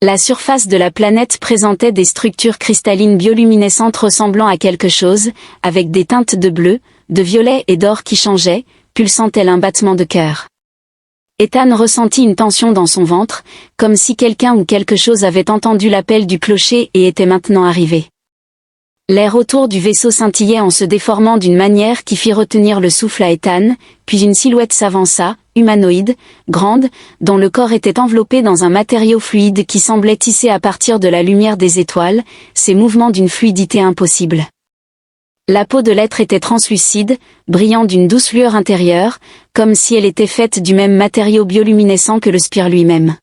La surface de la planète présentait des structures cristallines bioluminescentes ressemblant à quelque chose, avec des teintes de bleu, de violet et d'or qui changeaient, pulsant tel un battement de cœur. Ethan ressentit une tension dans son ventre, comme si quelqu'un ou quelque chose avait entendu l'appel du clocher et était maintenant arrivé. L'air autour du vaisseau scintillait en se déformant d'une manière qui fit retenir le souffle à Ethan, puis une silhouette s'avança, humanoïde, grande, dont le corps était enveloppé dans un matériau fluide qui semblait tissé à partir de la lumière des étoiles, ses mouvements d'une fluidité impossible. La peau de l'être était translucide, brillant d'une douce lueur intérieure, comme si elle était faite du même matériau bioluminescent que le spire lui-même.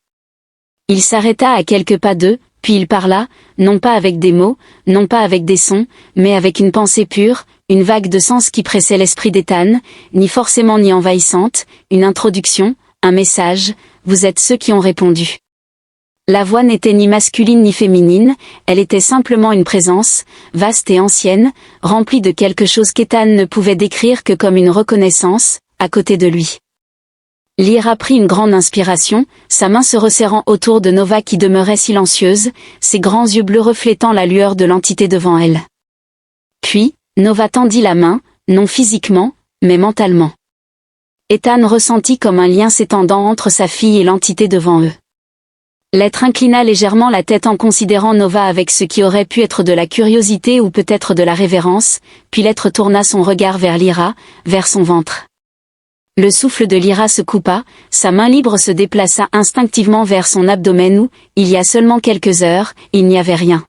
Il s'arrêta à quelques pas d'eux, puis il parla, non pas avec des mots, non pas avec des sons, mais avec une pensée pure, une vague de sens qui pressait l'esprit d'Ethan, ni forcément ni envahissante, une introduction, un message, vous êtes ceux qui ont répondu. La voix n'était ni masculine ni féminine, elle était simplement une présence, vaste et ancienne, remplie de quelque chose qu'Ethan ne pouvait décrire que comme une reconnaissance, à côté de lui. Lyra prit une grande inspiration, sa main se resserrant autour de Nova qui demeurait silencieuse, ses grands yeux bleus reflétant la lueur de l'entité devant elle. Puis, Nova tendit la main, non physiquement, mais mentalement. Ethan ressentit comme un lien s'étendant entre sa fille et l'entité devant eux. L'être inclina légèrement la tête en considérant Nova avec ce qui aurait pu être de la curiosité ou peut-être de la révérence, puis l'être tourna son regard vers Lyra, vers son ventre. Le souffle de Lyra se coupa, sa main libre se déplaça instinctivement vers son abdomen où, il y a seulement quelques heures, il n'y avait rien.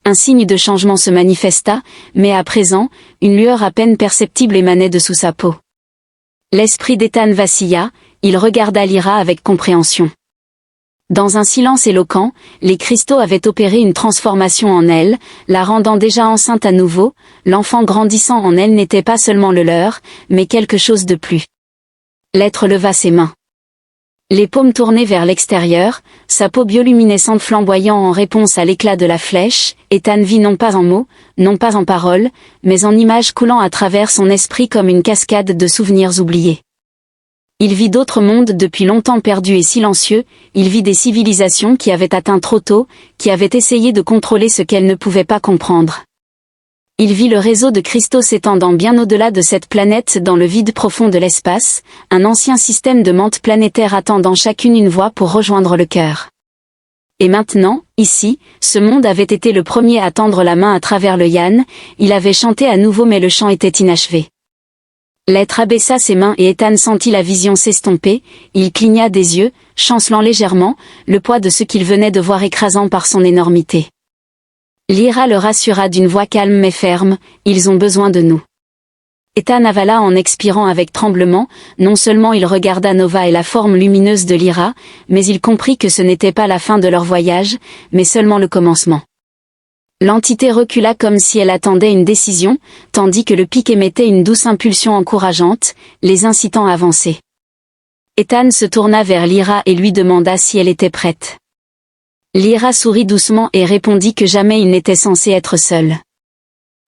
Un signe de changement se manifesta, mais à présent, une lueur à peine perceptible émanait de sous sa peau. L'esprit d'Ethan vacilla, il regarda Lyra avec compréhension. Dans un silence éloquent, les cristaux avaient opéré une transformation en elle, la rendant déjà enceinte à nouveau, l'enfant grandissant en elle n'était pas seulement le leur, mais quelque chose de plus. L'être leva ses mains. Les paumes tournées vers l'extérieur, sa peau bioluminescente flamboyant en réponse à l'éclat de la flèche, Ethan vit non pas en mots, non pas en paroles, mais en images coulant à travers son esprit comme une cascade de souvenirs oubliés. Il vit d'autres mondes depuis longtemps perdus et silencieux, il vit des civilisations qui avaient atteint trop tôt, qui avaient essayé de contrôler ce qu'elles ne pouvaient pas comprendre. Il vit le réseau de cristaux s'étendant bien au-delà de cette planète dans le vide profond de l'espace, un ancien système de mantes planétaires attendant chacune une voie pour rejoindre le cœur. Et maintenant, ici, ce monde avait été le premier à tendre la main à travers le Yann, il avait chanté à nouveau mais le chant était inachevé. L'être abaissa ses mains et Ethan sentit la vision s'estomper, il cligna des yeux, chancelant légèrement, le poids de ce qu'il venait de voir écrasant par son énormité. Lyra le rassura d'une voix calme mais ferme, ils ont besoin de nous. Ethan avala en expirant avec tremblement, non seulement il regarda Nova et la forme lumineuse de Lyra, mais il comprit que ce n'était pas la fin de leur voyage, mais seulement le commencement. L'entité recula comme si elle attendait une décision, tandis que le pic émettait une douce impulsion encourageante, les incitant à avancer. Ethan se tourna vers Lyra et lui demanda si elle était prête. Lyra sourit doucement et répondit que jamais il n'était censé être seul.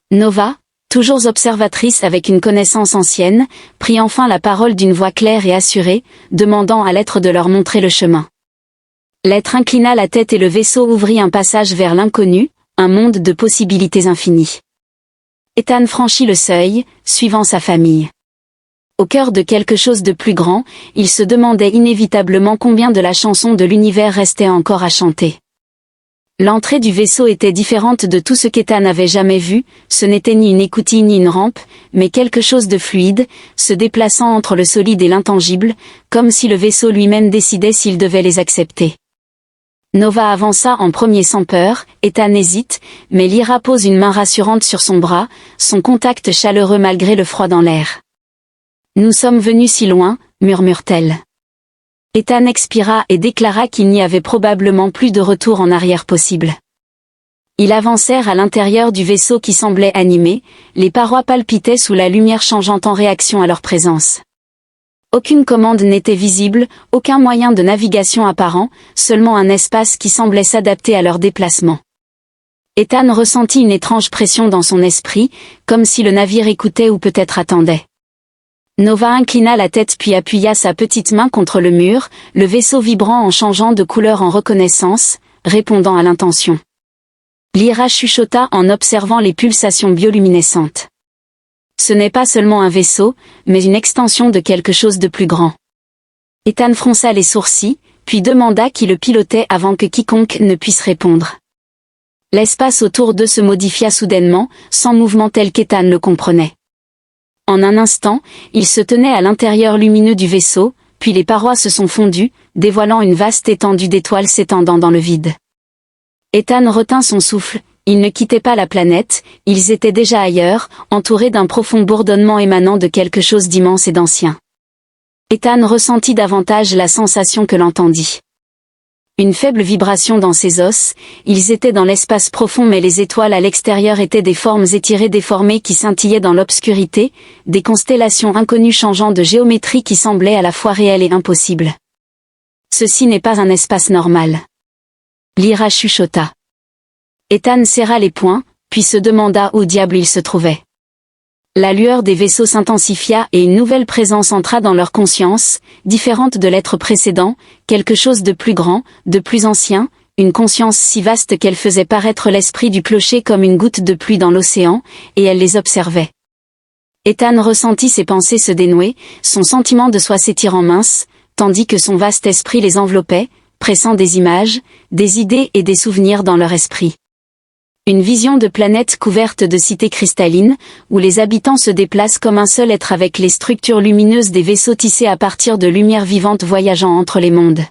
Nova, toujours observatrice avec une connaissance ancienne, prit enfin la parole d'une voix claire et assurée, demandant à l'être de leur montrer le chemin. L'être inclina la tête et le vaisseau ouvrit un passage vers l'inconnu, un monde de possibilités infinies. Ethan franchit le seuil, suivant sa famille. Au cœur de quelque chose de plus grand, il se demandait inévitablement combien de la chanson de l'univers restait encore à chanter. L'entrée du vaisseau était différente de tout ce qu'Ethan avait jamais vu, ce n'était ni une écoutille ni une rampe, mais quelque chose de fluide, se déplaçant entre le solide et l'intangible, comme si le vaisseau lui-même décidait s'il devait les accepter. Nova avança en premier sans peur, Ethan hésite, mais Lyra pose une main rassurante sur son bras, son contact chaleureux malgré le froid dans l'air. « Nous sommes venus si loin », murmure-t-elle. Ethan expira et déclara qu'il n'y avait probablement plus de retour en arrière possible. Ils avancèrent à l'intérieur du vaisseau qui semblait animé, les parois palpitaient sous la lumière changeant en réaction à leur présence. Aucune commande n'était visible, aucun moyen de navigation apparent, seulement un espace qui semblait s'adapter à leur déplacement. Ethan ressentit une étrange pression dans son esprit, comme si le navire écoutait ou peut-être attendait. Nova inclina la tête puis appuya sa petite main contre le mur, le vaisseau vibrant en changeant de couleur en reconnaissance, répondant à l'intention. Lyra chuchota en observant les pulsations bioluminescentes. Ce n'est pas seulement un vaisseau, mais une extension de quelque chose de plus grand. Ethan fronça les sourcils, puis demanda qui le pilotait avant que quiconque ne puisse répondre. L'espace autour d'eux se modifia soudainement, sans mouvement tel qu'Ethan le comprenait. En un instant, il se tenait à l'intérieur lumineux du vaisseau, puis les parois se sont fondues, dévoilant une vaste étendue d'étoiles s'étendant dans le vide. Ethan retint son souffle, ils ne quittaient pas la planète, ils étaient déjà ailleurs, entourés d'un profond bourdonnement émanant de quelque chose d'immense et d'ancien. Ethan ressentit davantage la sensation que l'entendit. Une faible vibration dans ses os, ils étaient dans l'espace profond mais les étoiles à l'extérieur étaient des formes étirées déformées qui scintillaient dans l'obscurité, des constellations inconnues changeant de géométrie qui semblaient à la fois réelles et impossibles. Ceci n'est pas un espace normal. Lyra chuchota. Ethan serra les poings, puis se demanda où diable il se trouvait. La lueur des vaisseaux s'intensifia et une nouvelle présence entra dans leur conscience, différente de l'être précédent, quelque chose de plus grand, de plus ancien, une conscience si vaste qu'elle faisait paraître l'esprit du clocher comme une goutte de pluie dans l'océan, et elle les observait. Ethan ressentit ses pensées se dénouer, son sentiment de soi s'étirant mince, tandis que son vaste esprit les enveloppait, pressant des images, des idées et des souvenirs dans leur esprit. Une vision de planète couverte de cités cristallines, où les habitants se déplacent comme un seul être avec les structures lumineuses des vaisseaux tissés à partir de lumière vivante voyageant entre les mondes.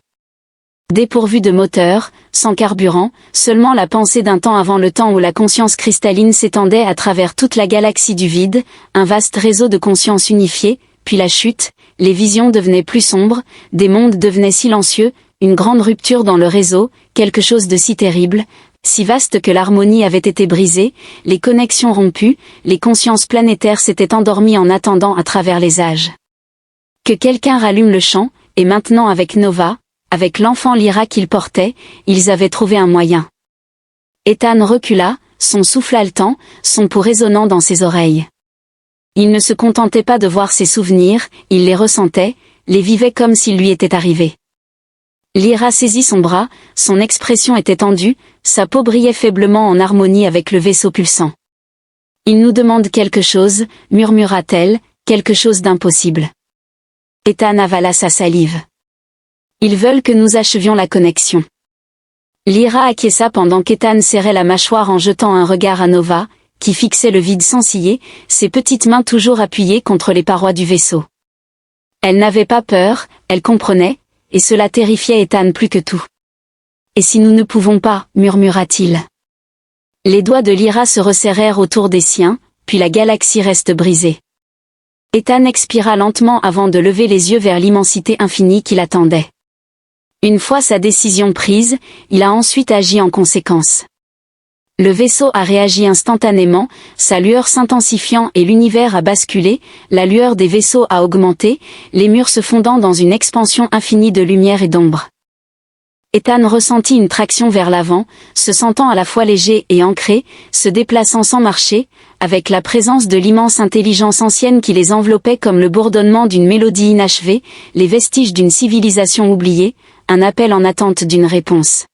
Dépourvus de moteur, sans carburant, seulement la pensée d'un temps avant le temps où la conscience cristalline s'étendait à travers toute la galaxie du vide, un vaste réseau de conscience unifiée, puis la chute, les visions devenaient plus sombres, des mondes devenaient silencieux, une grande rupture dans le réseau, quelque chose de si terrible, si vaste que l'harmonie avait été brisée, les connexions rompues, les consciences planétaires s'étaient endormies en attendant à travers les âges. Que quelqu'un rallume le champ, et maintenant avec Nova, avec l'enfant Lyra qu'il portait, ils avaient trouvé un moyen. Ethan recula, son souffle haletant, son pouls résonnant dans ses oreilles. Il ne se contentait pas de voir ses souvenirs, il les ressentait, les vivait comme s'ils lui étaient arrivés. Lyra saisit son bras, son expression était tendue, sa peau brillait faiblement en harmonie avec le vaisseau pulsant. « Il nous demande quelque chose, murmura-t-elle, quelque chose d'impossible. » Ethan avala sa salive. « Ils veulent que nous achevions la connexion. » Lyra acquiesça pendant qu'Ethan serrait la mâchoire en jetant un regard à Nova, qui fixait le vide sans ciller, ses petites mains toujours appuyées contre les parois du vaisseau. Elle n'avait pas peur, elle comprenait, et cela terrifiait Ethan plus que tout. « Et si nous ne pouvons pas, murmura-t-il. » Les doigts de Lyra se resserrèrent autour des siens, puis la galaxie reste brisée. Ethan expira lentement avant de lever les yeux vers l'immensité infinie qui l'attendait. Une fois sa décision prise, il a ensuite agi en conséquence. Le vaisseau a réagi instantanément, sa lueur s'intensifiant et l'univers a basculé, la lueur des vaisseaux a augmenté, les murs se fondant dans une expansion infinie de lumière et d'ombre. Ethan ressentit une traction vers l'avant, se sentant à la fois léger et ancré, se déplaçant sans marcher, avec la présence de l'immense intelligence ancienne qui les enveloppait comme le bourdonnement d'une mélodie inachevée, les vestiges d'une civilisation oubliée, un appel en attente d'une réponse.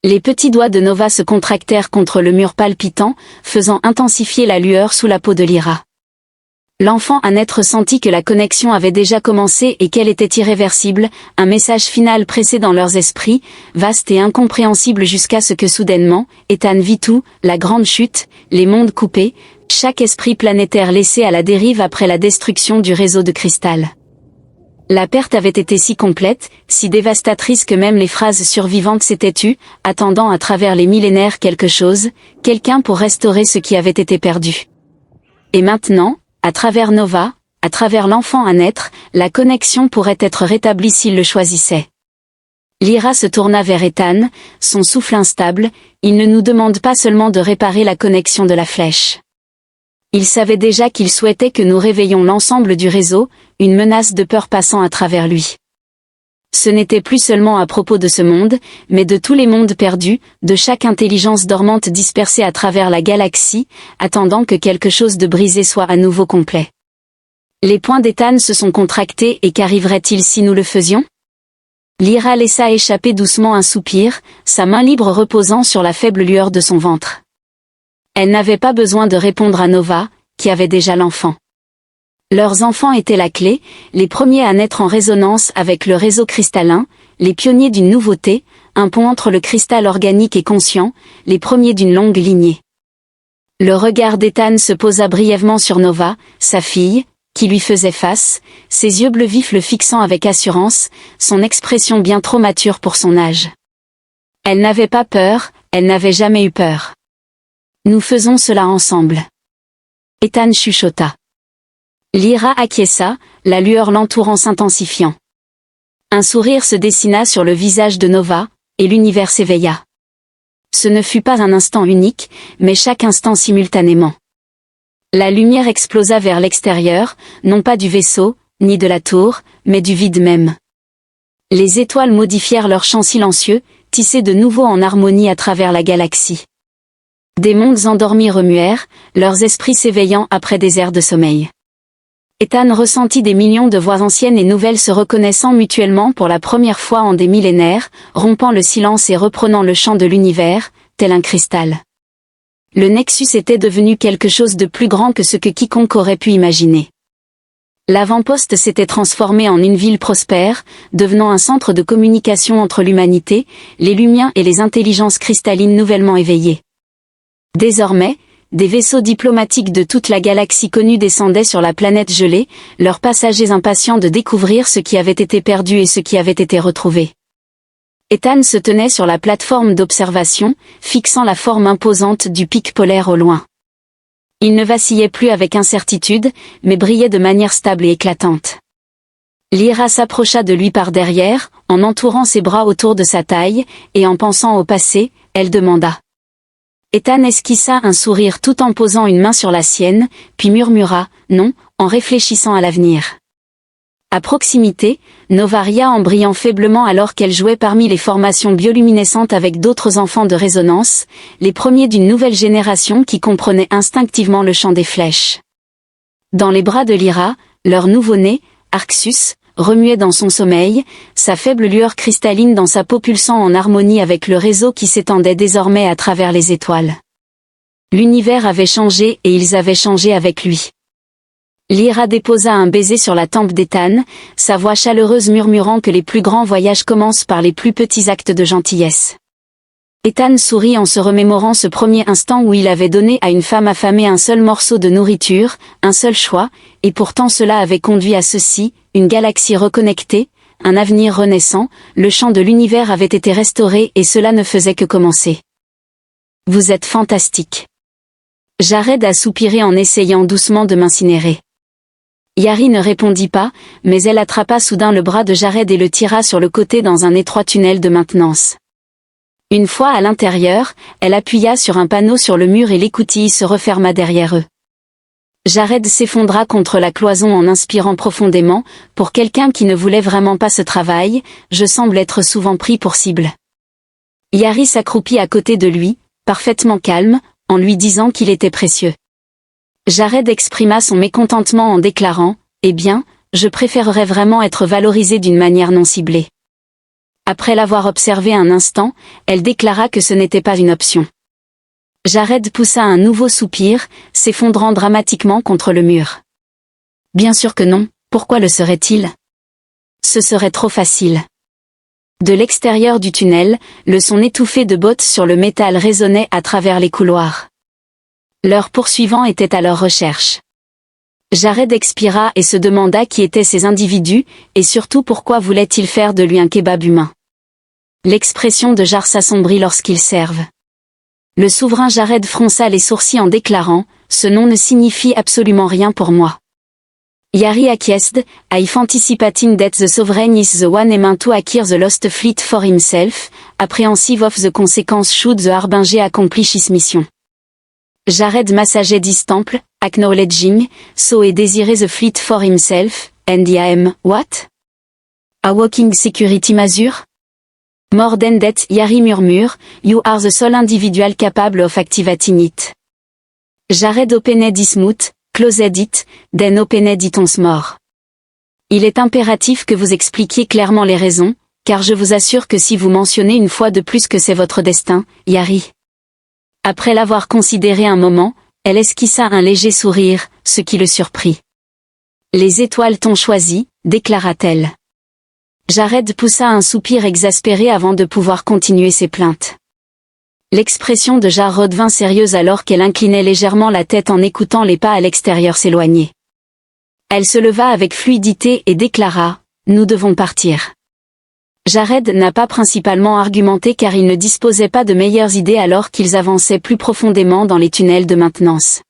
Les petits doigts de Nova se contractèrent contre le mur palpitant, faisant intensifier la lueur sous la peau de Lyra. L'enfant à naître sentit que la connexion avait déjà commencé et qu'elle était irréversible, un message final pressé dans leurs esprits, vaste et incompréhensible jusqu'à ce que soudainement, Ethan vit tout, la grande chute, les mondes coupés, chaque esprit planétaire laissé à la dérive après la destruction du réseau de cristal. La perte avait été si complète, si dévastatrice que même les phrases survivantes s'étaient tues, attendant à travers les millénaires quelque chose, quelqu'un pour restaurer ce qui avait été perdu. Et maintenant, à travers Nova, à travers l'enfant à naître, la connexion pourrait être rétablie s'il le choisissait. Lyra se tourna vers Ethan, son souffle instable, il ne nous demande pas seulement de réparer la connexion de la flèche. Il savait déjà qu'il souhaitait que nous réveillions l'ensemble du réseau, une menace de peur passant à travers lui. Ce n'était plus seulement à propos de ce monde, mais de tous les mondes perdus, de chaque intelligence dormante dispersée à travers la galaxie, attendant que quelque chose de brisé soit à nouveau complet. Les poings d'Ethan se sont contractés et qu'arriverait-il si nous le faisions ? Lyra laissa échapper doucement un soupir, sa main libre reposant sur la faible lueur de son ventre. Elle n'avait pas besoin de répondre à Nova, qui avait déjà l'enfant. Leurs enfants étaient la clé, les premiers à naître en résonance avec le réseau cristallin, les pionniers d'une nouveauté, un pont entre le cristal organique et conscient, les premiers d'une longue lignée. Le regard d'Ethan se posa brièvement sur Nova, sa fille, qui lui faisait face, ses yeux bleus vifs le fixant avec assurance, son expression bien trop mature pour son âge. Elle n'avait pas peur, elle n'avait jamais eu peur. Nous faisons cela ensemble. Ethan chuchota. Lyra acquiesça, la lueur l'entourant s'intensifiant. Un sourire se dessina sur le visage de Nova, et l'univers s'éveilla. Ce ne fut pas un instant unique, mais chaque instant simultanément. La lumière explosa vers l'extérieur, non pas du vaisseau, ni de la tour, mais du vide même. Les étoiles modifièrent leur chant silencieux, tissés de nouveau en harmonie à travers la galaxie. Des mondes endormis remuèrent, leurs esprits s'éveillant après des ères de sommeil. Ethan ressentit des millions de voix anciennes et nouvelles se reconnaissant mutuellement pour la première fois en des millénaires, rompant le silence et reprenant le chant de l'univers, tel un cristal. Le Nexus était devenu quelque chose de plus grand que ce que quiconque aurait pu imaginer. L'avant-poste s'était transformé en une ville prospère, devenant un centre de communication entre l'humanité, les Lumiens et les intelligences cristallines nouvellement éveillées. Désormais, des vaisseaux diplomatiques de toute la galaxie connue descendaient sur la planète gelée, leurs passagers impatients de découvrir ce qui avait été perdu et ce qui avait été retrouvé. Ethan se tenait sur la plateforme d'observation, fixant la forme imposante du pic polaire au loin. Il ne vacillait plus avec incertitude, mais brillait de manière stable et éclatante. Lyra s'approcha de lui par derrière, en entourant ses bras autour de sa taille, et en pensant au passé, elle demanda. Ethan esquissa un sourire tout en posant une main sur la sienne, puis murmura « non » en réfléchissant à l'avenir. À proximité, Nova ria en brillant faiblement alors qu'elle jouait parmi les formations bioluminescentes avec d'autres enfants de résonance, les premiers d'une nouvelle génération qui comprenait instinctivement le chant des flèches. Dans les bras de Lyra, leur nouveau-né, Arxus, remuait dans son sommeil, sa faible lueur cristalline dans sa peau pulsant en harmonie avec le réseau qui s'étendait désormais à travers les étoiles. L'univers avait changé et ils avaient changé avec lui. Lyra déposa un baiser sur la tempe d'Ethan, sa voix chaleureuse murmurant que les plus grands voyages commencent par les plus petits actes de gentillesse. Ethan sourit en se remémorant ce premier instant où il avait donné à une femme affamée un seul morceau de nourriture, un seul choix, et pourtant cela avait conduit à ceci, une galaxie reconnectée, un avenir renaissant, le chant de l'univers avait été restauré et cela ne faisait que commencer. Vous êtes fantastique. Jared a soupiré en essayant doucement de m'incinérer. Yari ne répondit pas, mais elle attrapa soudain le bras de Jared et le tira sur le côté dans un étroit tunnel de maintenance. Une fois à l'intérieur, elle appuya sur un panneau sur le mur et l'écoutille se referma derrière eux. Jared s'effondra contre la cloison en inspirant profondément, pour quelqu'un qui ne voulait vraiment pas ce travail, je semble être souvent pris pour cible. Yari s'accroupit à côté de lui, parfaitement calme, en lui disant qu'il était précieux. Jared exprima son mécontentement en déclarant « Eh bien, je préférerais vraiment être valorisé d'une manière non ciblée. » Après l'avoir observé un instant, elle déclara que ce n'était pas une option. Jared poussa un nouveau soupir, s'effondrant dramatiquement contre le mur. Bien sûr que non, pourquoi le serait-il? Ce serait trop facile. De l'extérieur du tunnel, le son étouffé de bottes sur le métal résonnait à travers les couloirs. Leurs poursuivants étaient à leur recherche. Jared expira et se demanda qui étaient ces individus, et surtout pourquoi voulaient-ils faire de lui un kebab humain. L'expression de Jar s'assombrit lorsqu'ils servent. Le souverain Jared fronça les sourcils en déclarant « Ce nom ne signifie absolument rien pour moi. » Yari acquiesced, I anticipating that the sovereign is the one aiming to acquire the lost fleet for himself, apprehensive of the consequences should the harbinger accomplish his mission. Jared massageait his temple, acknowledging, so he desired the fleet for himself, and I am, what? A walking security measure? More than that, Yari murmure, you are the sole individual capable of activating it. Jared opened his mouth, closed it, then opened it once more. Il est impératif que vous expliquiez clairement les raisons, car je vous assure que si vous mentionnez une fois de plus que c'est votre destin, Yari. Après l'avoir considéré un moment, elle esquissa un léger sourire, ce qui le surprit. Les étoiles t'ont choisi, déclara-t-elle. Jared poussa un soupir exaspéré avant de pouvoir continuer ses plaintes. L'expression de Jar redevint sérieuse alors qu'elle inclinait légèrement la tête en écoutant les pas à l'extérieur s'éloigner. Elle se leva avec fluidité et déclara « Nous devons partir ». Jared n'a pas principalement argumenté car il ne disposait pas de meilleures idées alors qu'ils avançaient plus profondément dans les tunnels de maintenance.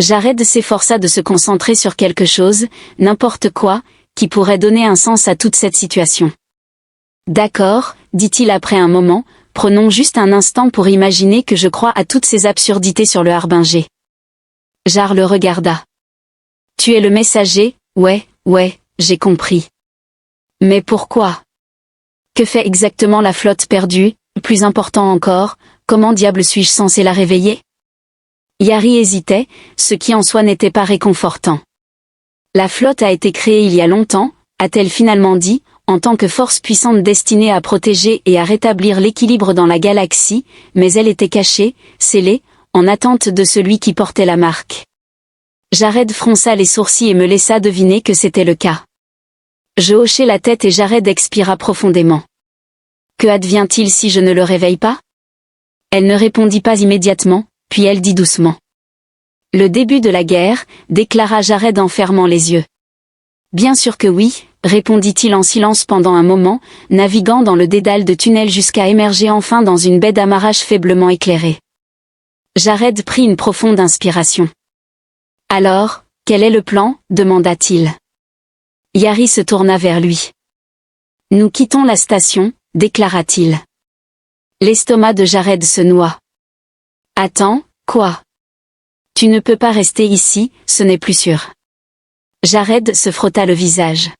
Jared s'efforça de se concentrer sur quelque chose, n'importe quoi, qui pourrait donner un sens à toute cette situation. « D'accord, dit-il après un moment, prenons juste un instant pour imaginer que je crois à toutes ces absurdités sur le Harbinger. » Jar le regarda. « Tu es le messager, ouais, j'ai compris. Mais pourquoi ? Que fait exactement la flotte perdue ? Plus important encore, comment diable suis-je censé la réveiller ? » Yari hésitait, ce qui en soi n'était pas réconfortant. La flotte a été créée il y a longtemps, a-t-elle finalement dit, en tant que force puissante destinée à protéger et à rétablir l'équilibre dans la galaxie, mais elle était cachée, scellée, en attente de celui qui portait la marque. Jared fronça les sourcils et me laissa deviner que c'était le cas. Je hochai la tête et Jared expira profondément. Que advient-il si je ne le réveille pas ? Elle ne répondit pas immédiatement, puis elle dit doucement. Le début de la guerre, déclara Jared en fermant les yeux. Bien sûr que oui, répondit-il en silence pendant un moment, naviguant dans le dédale de tunnels jusqu'à émerger enfin dans une baie d'amarrage faiblement éclairée. Jared prit une profonde inspiration. Alors, quel est le plan ? Demanda-t-il. Yari se tourna vers lui. Nous quittons la station, déclara-t-il. L'estomac de Jared se noua. Attends, quoi ? Tu ne peux pas rester ici, ce n'est plus sûr. Jared se frotta le visage.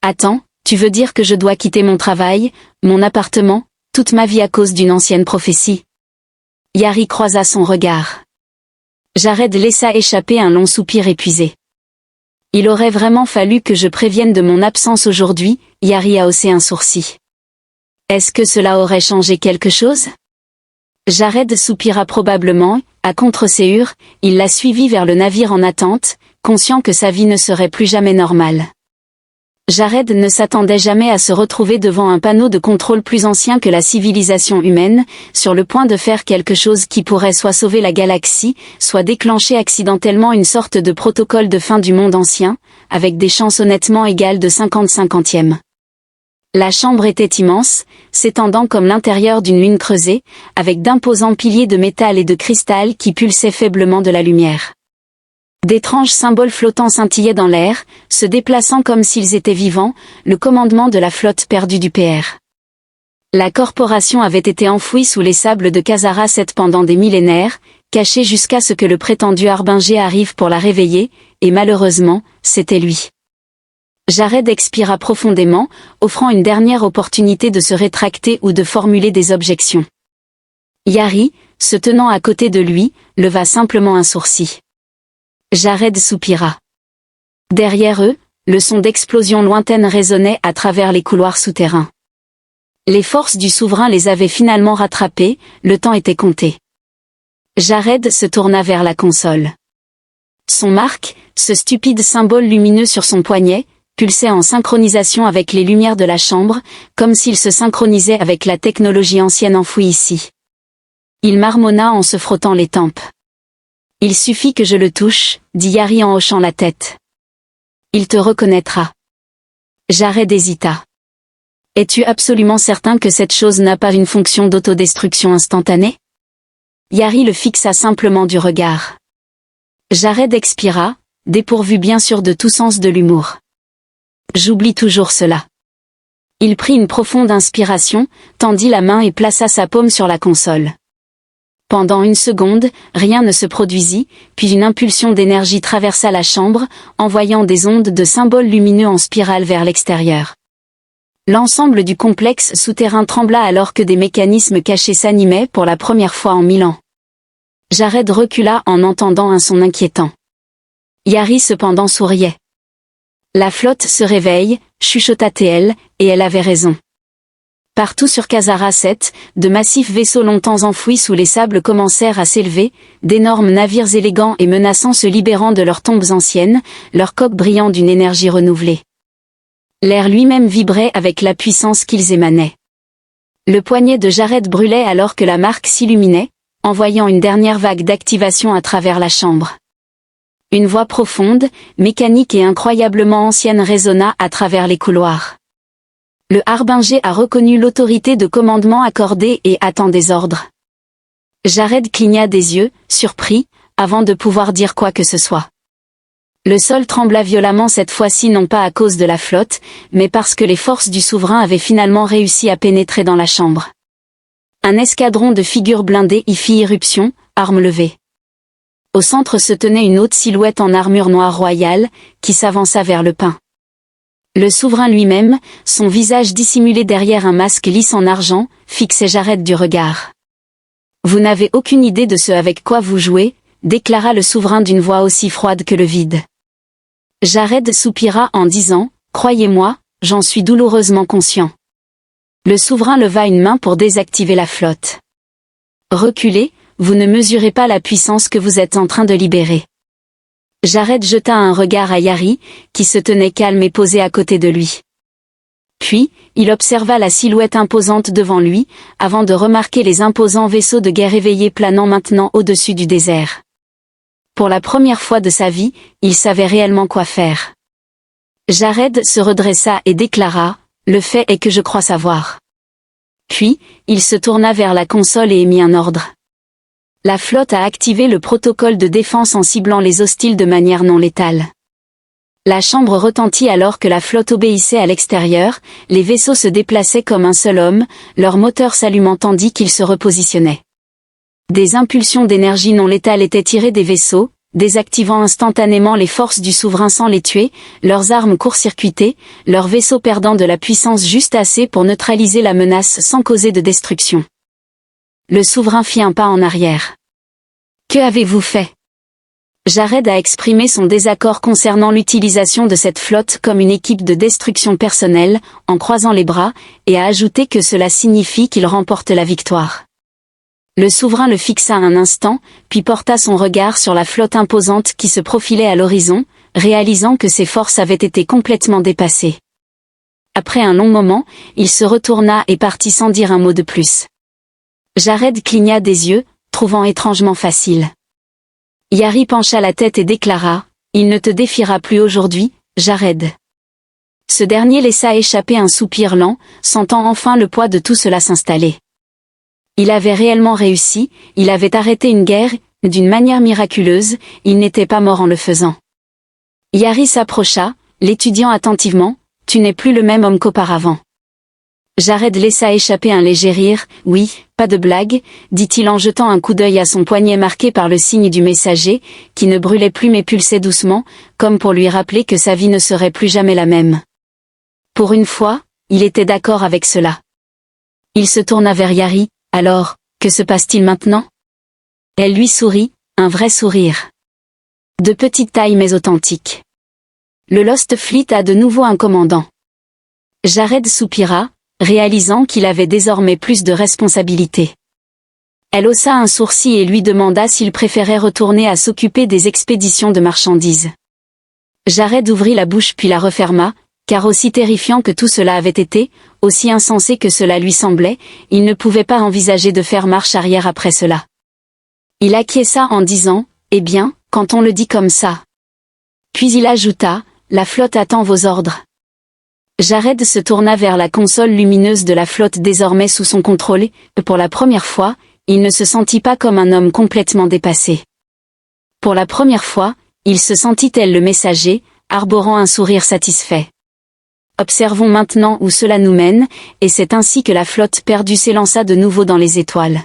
Attends, tu veux dire que je dois quitter mon travail, mon appartement, toute ma vie à cause d'une ancienne prophétie ? Yari croisa son regard. Jared laissa échapper un long soupir épuisé. Il aurait vraiment fallu que je prévienne de mon absence aujourd'hui, Yari a haussé un sourcil. Est-ce que cela aurait changé quelque chose ? Jared soupira probablement, à contre-séhur, il la suivit vers le navire en attente, conscient que sa vie ne serait plus jamais normale. Jared ne s'attendait jamais à se retrouver devant un panneau de contrôle plus ancien que la civilisation humaine, sur le point de faire quelque chose qui pourrait soit sauver la galaxie, soit déclencher accidentellement une sorte de protocole de fin du monde ancien, avec des chances honnêtement égales de 50-50e. La chambre était immense, s'étendant comme l'intérieur d'une lune creusée, avec d'imposants piliers de métal et de cristal qui pulsaient faiblement de la lumière. D'étranges symboles flottants scintillaient dans l'air, se déplaçant comme s'ils étaient vivants, le commandement de la flotte perdue du PR. La corporation avait été enfouie sous les sables de Khazara 7 pendant des millénaires, cachée jusqu'à ce que le prétendu Harbinger arrive pour la réveiller, et malheureusement, c'était lui. Jared expira profondément, offrant une dernière opportunité de se rétracter ou de formuler des objections. Yari, se tenant à côté de lui, leva simplement un sourcil. Jared soupira. Derrière eux, le son d'explosions lointaines résonnait à travers les couloirs souterrains. Les forces du souverain les avaient finalement rattrapés, le temps était compté. Jared se tourna vers la console. Son marque, ce stupide symbole lumineux sur son poignet, pulsait en synchronisation avec les lumières de la chambre, comme s'il se synchronisait avec la technologie ancienne enfouie ici. Il marmonna en se frottant les tempes. Il suffit que je le touche, dit Yari en hochant la tête. Il te reconnaîtra. Jared hésita. Es-tu absolument certain que cette chose n'a pas une fonction d'autodestruction instantanée ? Yari le fixa simplement du regard. Jared expira, dépourvu bien sûr de tout sens de l'humour. J'oublie toujours cela. Il prit une profonde inspiration, tendit la main et plaça sa paume sur la console. Pendant une seconde, rien ne se produisit, puis une impulsion d'énergie traversa la chambre, envoyant des ondes de symboles lumineux en spirale vers l'extérieur. L'ensemble du complexe souterrain trembla alors que des mécanismes cachés s'animaient pour la première fois en 1000 ans. Jared recula en entendant un son inquiétant. Yari cependant souriait. La flotte se réveille, chuchota-t-elle, et elle avait raison. Partout sur Khazara 7, de massifs vaisseaux longtemps enfouis sous les sables commencèrent à s'élever, d'énormes navires élégants et menaçants se libérant de leurs tombes anciennes, leurs coques brillant d'une énergie renouvelée. L'air lui-même vibrait avec la puissance qu'ils émanaient. Le poignet de Jared brûlait alors que la marque s'illuminait, envoyant une dernière vague d'activation à travers la chambre. Une voix profonde, mécanique et incroyablement ancienne résonna à travers les couloirs. Le harbinger a reconnu l'autorité de commandement accordée et attend des ordres. Jared cligna des yeux, surpris, avant de pouvoir dire quoi que ce soit. Le sol trembla violemment cette fois-ci non pas à cause de la flotte, mais parce que les forces du souverain avaient finalement réussi à pénétrer dans la chambre. Un escadron de figures blindées y fit irruption, armes levées. Au centre se tenait une haute silhouette en armure noire royale, qui s'avança vers le pin. Le souverain lui-même, son visage dissimulé derrière un masque lisse en argent, fixait Jared du regard. « Vous n'avez aucune idée de ce avec quoi vous jouez », déclara le souverain d'une voix aussi froide que le vide. Jared soupira en disant « Croyez-moi, j'en suis douloureusement conscient. » Le souverain leva une main pour désactiver la flotte. « Reculez, vous ne mesurez pas la puissance que vous êtes en train de libérer. » Jared jeta un regard à Yari, qui se tenait calme et posé à côté de lui. Puis, il observa la silhouette imposante devant lui, avant de remarquer les imposants vaisseaux de guerre éveillés planant maintenant au-dessus du désert. Pour la première fois de sa vie, il savait réellement quoi faire. Jared se redressa et déclara « Le fait est que je crois savoir. » Puis, il se tourna vers la console et émit un ordre. La flotte a activé le protocole de défense en ciblant les hostiles de manière non létale. La chambre retentit alors que la flotte obéissait à l'extérieur, les vaisseaux se déplaçaient comme un seul homme, leurs moteurs s'allumant tandis qu'ils se repositionnaient. Des impulsions d'énergie non létale étaient tirées des vaisseaux, désactivant instantanément les forces du souverain sans les tuer, leurs armes court-circuitées, leurs vaisseaux perdant de la puissance juste assez pour neutraliser la menace sans causer de destruction. Le souverain fit un pas en arrière. « Que avez-vous fait ?» Jared a exprimé son désaccord concernant l'utilisation de cette flotte comme une équipe de destruction personnelle, en croisant les bras, et a ajouté que cela signifie qu'il remporte la victoire. Le souverain le fixa un instant, puis porta son regard sur la flotte imposante qui se profilait à l'horizon, réalisant que ses forces avaient été complètement dépassées. Après un long moment, il se retourna et partit sans dire un mot de plus. Jared cligna des yeux, trouvant étrangement facile. Yari pencha la tête et déclara « Il ne te défiera plus aujourd'hui, Jared. » Ce dernier laissa échapper un soupir lent, sentant enfin le poids de tout cela s'installer. Il avait réellement réussi, il avait arrêté une guerre, d'une manière miraculeuse, il n'était pas mort en le faisant. Yari s'approcha, l'étudiant attentivement « Tu n'es plus le même homme qu'auparavant. » Jared laissa échapper un léger rire. « Oui, pas de blague, » dit-il en jetant un coup d'œil à son poignet marqué par le signe du messager, qui ne brûlait plus mais pulsait doucement, comme pour lui rappeler que sa vie ne serait plus jamais la même. Pour une fois, il était d'accord avec cela. Il se tourna vers Yari. « Alors, que se passe-t-il maintenant ?» Elle lui sourit, un vrai sourire. De petite taille mais authentique. Le Lost Fleet a de nouveau un commandant. Jared soupira, réalisant qu'il avait désormais plus de responsabilités. Elle haussa un sourcil et lui demanda s'il préférait retourner à s'occuper des expéditions de marchandises. Jared ouvrit la bouche puis la referma, car aussi terrifiant que tout cela avait été, aussi insensé que cela lui semblait, il ne pouvait pas envisager de faire marche arrière après cela. Il acquiesça en disant « Eh bien, quand on le dit comme ça. » Puis il ajouta « La flotte attend vos ordres. » Jared se tourna vers la console lumineuse de la flotte désormais sous son contrôle, et, pour la première fois, il ne se sentit pas comme un homme complètement dépassé. Pour la première fois, il se sentit tel le messager, arborant un sourire satisfait. Observons maintenant où cela nous mène, et c'est ainsi que la flotte perdue s'élança de nouveau dans les étoiles.